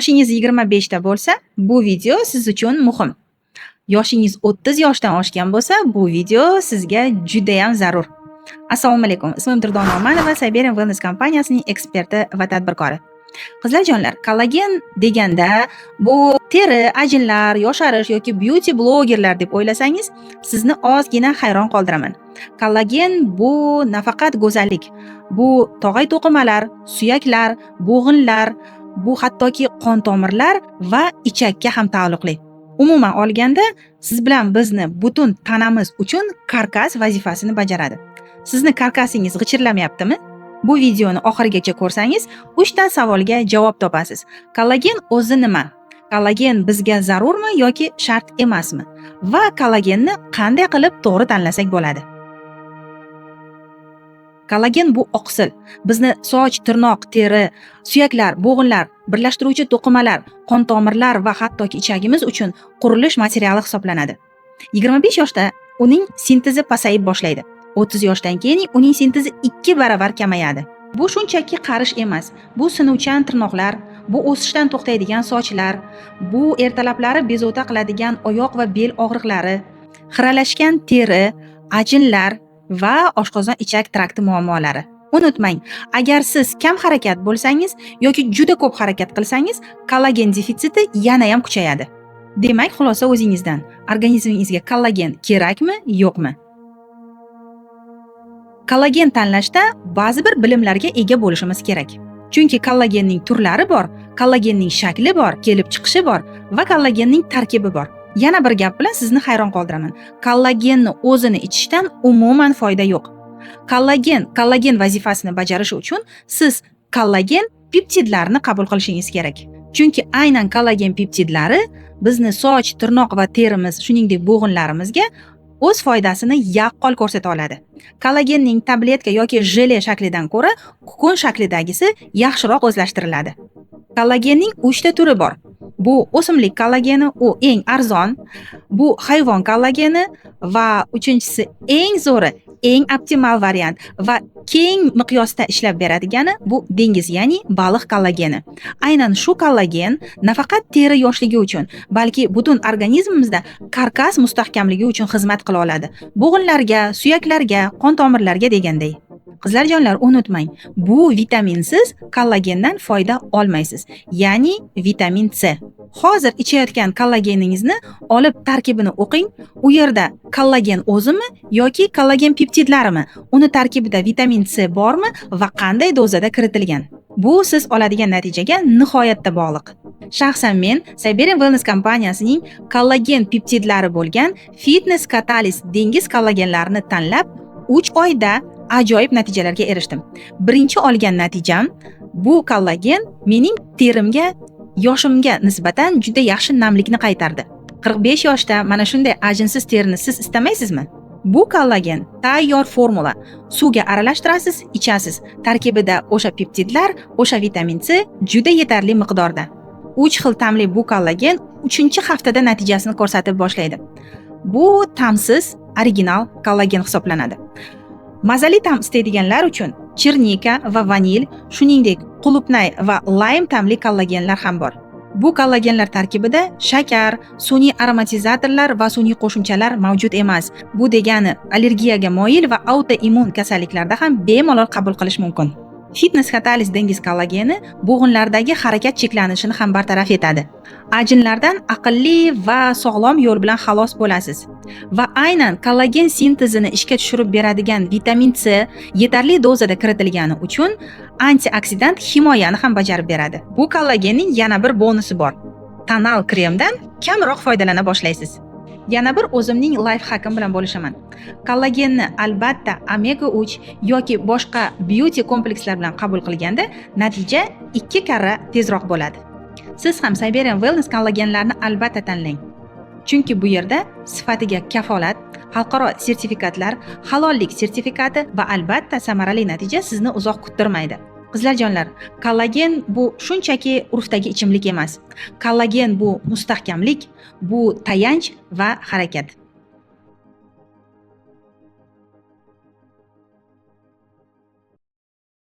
Yoshingiz 25 ta bo'lsa, bu video siz uchun muhim. Yoshingiz 30 yoshdan oshgan bo'lsa, bu video sizga juda ham zarur. Assalomu alaykum. Ismim Durdona Omanova, Siberian Wellness kompaniyasining eksperti va tadbirkori. Qizlarjonlar, kollagen deganda bu teri, ajinlar, yosharish yoki beauty blogerlar deb o'ylasangiz, sizni ozgina hayron qoldiraman. Kollagen bu nafaqat go'zallik, bu tog'ay to'qimalar, suyaklar, bo'g'inlar, bu hattoki qon tomirlar va ichakka ham taalluqli. Umuman olganda, siz bilan bizni butun tanamiz uchun karkas vazifasini bajaradi. Sizni karkasingiz g'ichirlamayaptimi? Bu videoni oxirigacha ko'rsangiz, 3 ta savolga javob topasiz. Kollagen o'zi nima? Kollagen bizga zarurmi yoki shart emasmi? Va kollagenni qanday qilib to'g'ri tanlasak bo'ladi? Kollagen bu oqsil. Bizni soch, tirnoq, teri, suyaklar, bo'g'inlar, birlashtiruvchi to'qimalar, qon tomirlar va hattoki ichagimiz uchun qurilish materiali hisoblanadi. 25 yoshda uning sintezi pasayib boshlaydi. 30 yoshdan keyin uning sintezi 2 baravar kamayadi. Bu shunchaki qarish emas. Bu sinuvchan tirnoqlar, bu o'sishdan to'xtaydigan sochlar, bu ertalablari bezovta qiladigan oyoq va bel og'riqlari, xiralashgan teri, ajinlar va oshqozon ichak trakti muammolari. Unutmang, agar siz kam harakat bo'lsangiz yoki juda ko'p harakat qilsangiz, kollagen defitsiti yana ham kuchayadi. Demak, xulosa o'zingizdan. Organizmingizga kollagen kerakmi, yo'qmi? Kollagen tanlashda ba'zi bir bilimlarga ega bo'lishimiz kerak. Chunki kollagenning turlari bor, kollagenning shakli bor, kelib chiqishi bor va kollagenning tarkibi bor. Yana bir gap bilan sizni hayron qoldiraman. Kollagenni o'zini ichishdan umuman foyda yo'q. Kollagen vazifasini bajarishi uchun siz kollagen peptidlarini qabul qilishingiz kerak. Chunki aynan kollagen peptidlari bizni soch, tirnoq va terimiz, shuningdek bo'g'inlarimizga o'z foydasini yaqqol ko'rsata oladi. Kollagenning tabletka yoki jele shaklidan ko'ra kukun shaklidagisi yaxshiroq o'zlashtiriladi. Kollagenning 3 ta turi bor. Bu o'simlik kollageni, u eng arzon, bu hayvon kollageni va uchinchisi eng zo'ri, eng optimal variant va keng miqyosda ishlab beradigani bu dengiz, ya'ni baliq kollageni. Aynan shu kollagen nafaqat teri yoshligi uchun, balki butun organizmimizda karkas mustahkamligi uchun xizmat qila oladi. Bo'g'inlarga, suyaklarga, qon tomirlarga deganday. Qizlarjonlar, unutmang, bu vitaminsiz kollagendan foyda olmaysiz, ya'ni vitamin C. Hozir ichayotgan kollageningizni olib tarkibini o'qing. U yerda kollagen o'zimi yoki kollagen peptidlarimi? Uni tarkibida vitamin C bormi va qanday dozada kiritilgan? Bu siz oladigan natijaga nihoyatda bog'liq. Shaxsan men Siberian Wellness kompaniyasining kollagen peptidlari bo'lgan Fitness Catalyst dengiz kollagenlarini tanlab 3 oyda ajoyib natijalarga erishdim. Birinchi olgan natijam, bu kollagen mening terimga, yoshimga nisbatan juda yaxshi namlikni qaytardi. 45 yoshda mana shunday ajinsiz terini siz istamaysizmi? Bu kollagen tayyor formula. Suvga aralashtirasiz, ichasiz. Tarkibida o'sha peptidlar, o'sha vitamin C juda yetarli miqdorda. 3 xil ta'mli bu kollagen 3-haftada natijasini ko'rsatib boshlaydi. Bu ta'msiz, original kollagen hisoblanadi. Mazali ta'm istaydiganlar uchun chernika va vanil, shuningdek qulupnay va lime ta'mli kollagenlar ham bor. Bu kollagenlar tarkibida shakar, sun'iy aromatizatorlar va sun'iy qo'shimchalar mavjud emas. Bu degani allergiyaga moyil va autoimmun kasalliklarda ham bemalol qabul qilish mumkin. Fitness Catalyst dengiz kollageni bo'g'inlardagi harakat cheklanishini ham bartaraf etadi. Ajinlardan aqlli va sog'lom yo'l bilan xalos bo'lasiz. Va aynan kollagen sintezini ishga tushirib beradigan vitamin C yetarli dozada kiritilgani uchun antioksidant himoyani ham bajarib beradi. Bu kollagenning yana bir bonusi bor. Tonal kremdan kamroq foydalana boshlaysiz. Yana bir o'zimning life hackim bilan bo'lishaman. Kollagenni albatta omega 3 yoki boshqa beauty komplekslar bilan qabul qilganda natija 2 karra tezroq bo'ladi. Siz ham Siberian Wellness kollagenlarini albatta tanlang. Chunki bu yerda sifatiga kafolat, xalqaro sertifikatlar, halollik sertifikati va albatta samarali natija sizni uzoq kuttirmaydi. Qizlarjonlar, kollagen bu shunchaki urfdagi ichimlik emas. Kollagen bu mustahkamlik, bu tayanch va harakat.